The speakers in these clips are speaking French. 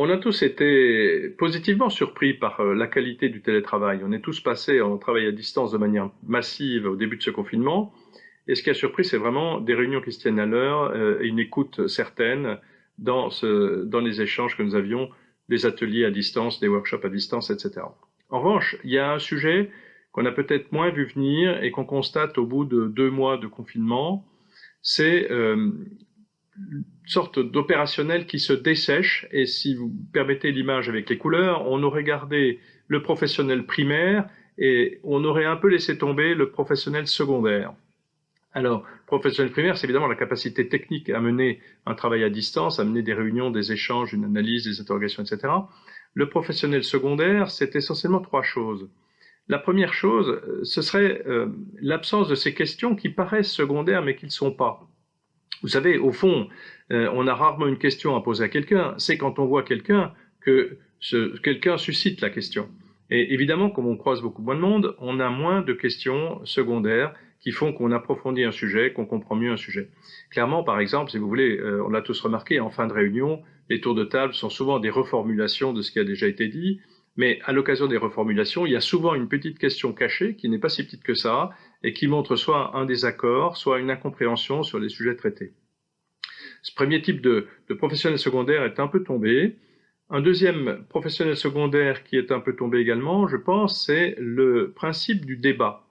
On a tous été positivement surpris par la qualité du télétravail. On est tous passés en travail à distance de manière massive au début de ce confinement. Et ce qui a surpris, c'est vraiment des réunions qui se tiennent à l'heure et une écoute certaine dans les échanges que nous avions, des ateliers à distance, des workshops à distance, etc. En revanche, il y a un sujet qu'on a peut-être moins vu venir et qu'on constate au bout de 2 mois de confinement, c'est une sorte d'opérationnel qui se dessèche, et si vous permettez l'image avec les couleurs, on aurait gardé le professionnel primaire et on aurait un peu laissé tomber le professionnel secondaire. Alors, professionnel primaire, c'est évidemment la capacité technique à mener un travail à distance, à mener des réunions, des échanges, une analyse, des interrogations, etc. Le professionnel secondaire, c'est essentiellement 3 choses. La première chose, ce serait l'absence de ces questions qui paraissent secondaires mais qui ne le sont pas. Vous savez, au fond, on a rarement une question à poser à quelqu'un. C'est quand on voit quelqu'un que quelqu'un suscite la question. Et évidemment, comme on croise beaucoup moins de monde, on a moins de questions secondaires qui font qu'on approfondit un sujet, qu'on comprend mieux un sujet. Clairement, par exemple, si vous voulez, on l'a tous remarqué, en fin de réunion, les tours de table sont souvent des reformulations de ce qui a déjà été dit, mais à l'occasion des reformulations, il y a souvent une petite question cachée qui n'est pas si petite que ça et qui montre soit un désaccord, soit une incompréhension sur les sujets traités. Ce premier type de professionnel secondaire est un peu tombé. Un deuxième professionnel secondaire qui est un peu tombé également, je pense, c'est le principe du débat.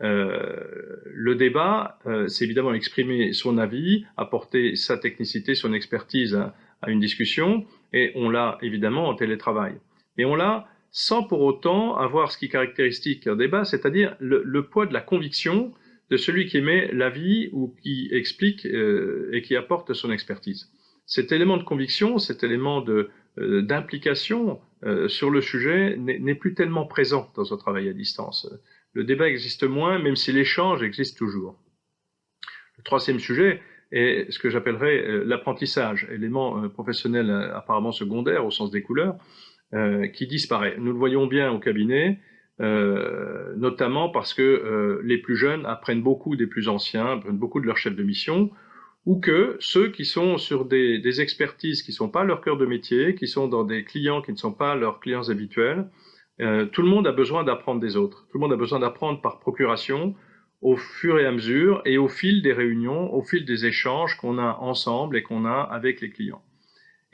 Le débat, c'est évidemment exprimer son avis, apporter sa technicité, son expertise à une discussion, et on l'a évidemment en télétravail. Mais on l'a sans pour autant avoir ce qui caractérise un débat, c'est-à-dire le poids de la conviction de celui qui émet l'avis ou qui explique et qui apporte son expertise. Cet élément de conviction, cet élément d'implication sur le sujet n'est plus tellement présent dans un travail à distance. Le débat existe moins, même si l'échange existe toujours. Le troisième sujet est ce que j'appellerais l'apprentissage, élément professionnel apparemment secondaire au sens des couleurs, qui disparaît. Nous le voyons bien au cabinet, notamment parce que les plus jeunes apprennent beaucoup des plus anciens, apprennent beaucoup de leurs chefs de mission, ou que ceux qui sont sur des expertises qui ne sont pas leur cœur de métier, qui sont dans des clients qui ne sont pas leurs clients habituels, tout le monde a besoin d'apprendre des autres. Tout le monde a besoin d'apprendre par procuration, au fur et à mesure, et au fil des réunions, au fil des échanges qu'on a ensemble et qu'on a avec les clients.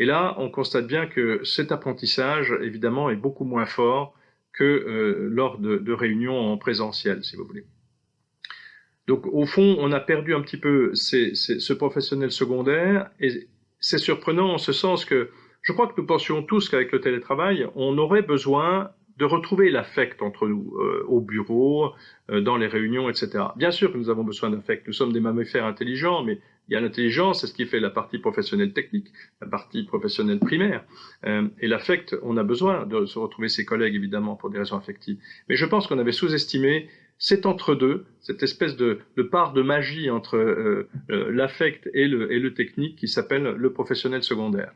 Et là, on constate bien que cet apprentissage, évidemment, est beaucoup moins fort que lors de réunions en présentiel, si vous voulez. Donc, au fond, on a perdu un petit peu ce professionnel secondaire, et c'est surprenant en ce sens que je crois que nous pensions tous qu'avec le télétravail, on aurait besoin de retrouver l'affect entre nous, au bureau, dans les réunions, etc. Bien sûr que nous avons besoin d'affect, nous sommes des mammifères intelligents, mais il y a l'intelligence, c'est ce qui fait la partie professionnelle technique, la partie professionnelle primaire. Et l'affect, on a besoin de se retrouver ses collègues, évidemment, pour des raisons affectives. Mais je pense qu'on avait sous-estimé cet entre-deux, cette espèce de part de magie entre l'affect et le technique qui s'appelle le professionnel secondaire.